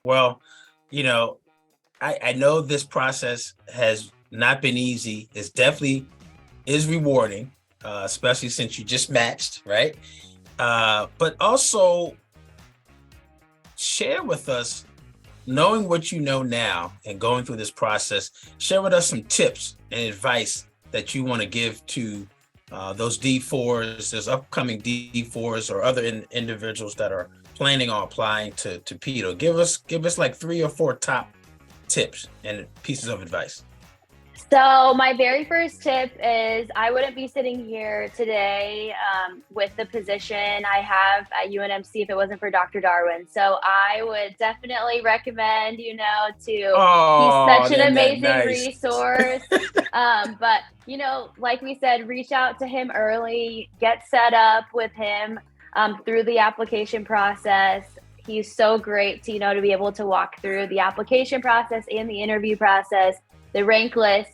Well, you know, I know this process has not been easy. It's definitely is rewarding, especially since you just matched, right? But also share with us, knowing what you know now and going through this process, share with us some tips and advice that you want to give to those D4s, those upcoming D4s, or other individuals that are planning on applying to Pedo. Give us like 3 or 4 top tips and pieces of advice. So my very first tip is I wouldn't be sitting here today with the position I have at UNMC if it wasn't for Dr. Darwin. So I would definitely recommend, he's such an amazing resource. But, like we said, reach out to him early, get set up with him through the application process. He's so great to be able to walk through the application process and the interview process. The rank list,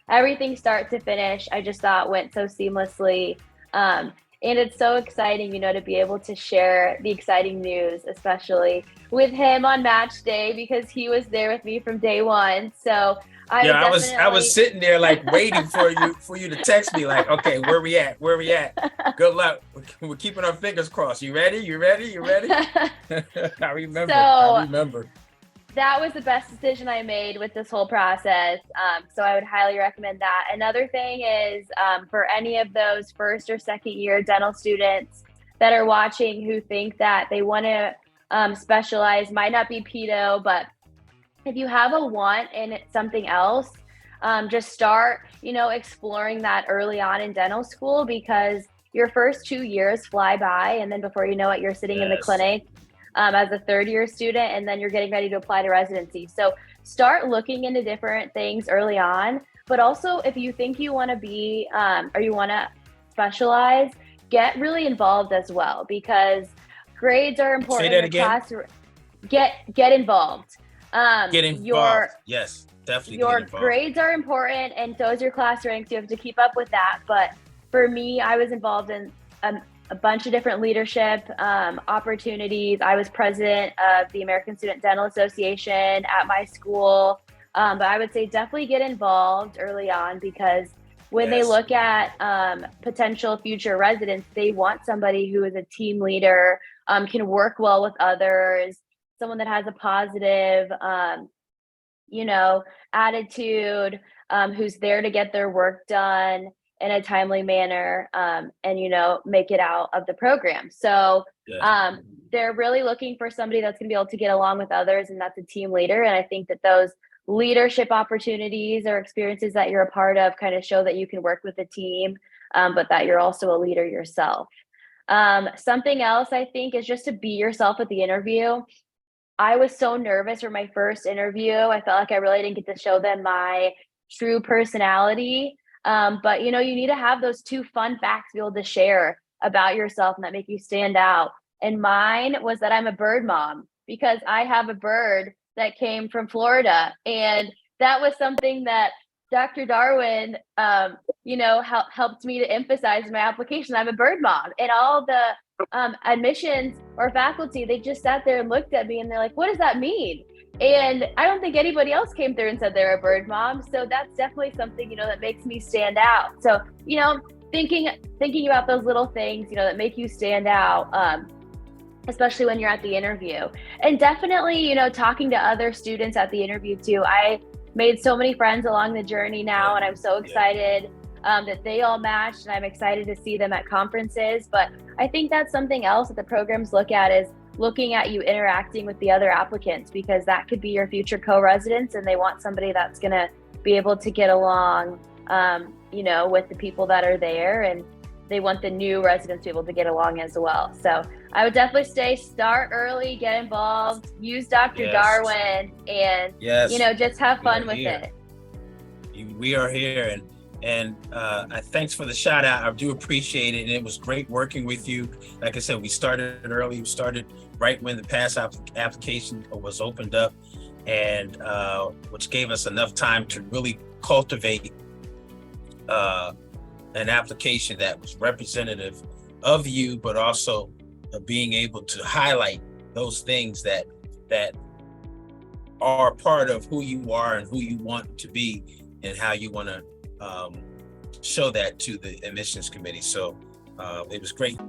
everything start to finish, I just thought went so seamlessly. And it's so exciting, to be able to share the exciting news, especially with him on match day, because he was there with me from day one. So I was sitting there like waiting for you to text me like, okay, where we at? Good luck. We're keeping our fingers crossed. You ready? I remember. That was the best decision I made with this whole process. So I would highly recommend that. Another thing is for any of those first or second year dental students that are watching who think that they want to specialize, might not be pedo, but if you have a want in something else, just start, exploring that early on in dental school, because your first 2 years fly by, and then before you know it, you're sitting in the clinic as a third year student, and then you're getting ready to apply to residency. So start looking into different things early on, but also if you think you want to be or you want to specialize, get really involved as well, because grades are important. Say that again. Get involved. Get involved. Yes, definitely. Your grades are important, and so is your class ranks. You have to keep up with that. But for me, I was involved in a bunch of different leadership opportunities. I was president of the American Student Dental Association at my school. But I would say definitely get involved early on, because when they look at potential future residents, they want somebody who is a team leader, can work well with others, someone that has a positive, attitude, who's there to get their work done in a timely manner, and make it out of the program. So they're really looking for somebody that's going to be able to get along with others, and that's a team leader. And I think that those leadership opportunities or experiences that you're a part of kind of show that you can work with a team, but that you're also a leader yourself. Something else I think is just to be yourself at the interview. I was so nervous for my first interview. I felt like I really didn't get to show them my true personality. But you need to have those 2 fun facts to be able to share about yourself and that make you stand out. And mine was that I'm a bird mom, because I have a bird that came from Florida. And that was something that Dr. Darwin, helped me to emphasize in my application. I'm a bird mom, and all the admissions or faculty, they just sat there and looked at me and they're like, what does that mean? And I don't think anybody else came through and said they're a bird mom. So that's definitely something, that makes me stand out. So, thinking about those little things, that make you stand out, especially when you're at the interview. And definitely, talking to other students at the interview too. I made so many friends along the journey now, and I'm so excited that they all matched, and I'm excited to see them at conferences. But I think that's something else that the programs look at, is looking at you interacting with the other applicants, because that could be your future co-residents, and they want somebody that's going to be able to get along, with the people that are there, and they want the new residents to be able to get along as well. So I would definitely start early, get involved, use Dr. Darwin, and just have fun with it. We are here, and thanks for the shout out. I do appreciate it, and it was great working with you. Like I said, we started early. We started right when the pass application was opened up, and which gave us enough time to really cultivate an application that was representative of you, but also being able to highlight those things that are part of who you are and who you want to be and how you want to show that to the admissions committee. So it was great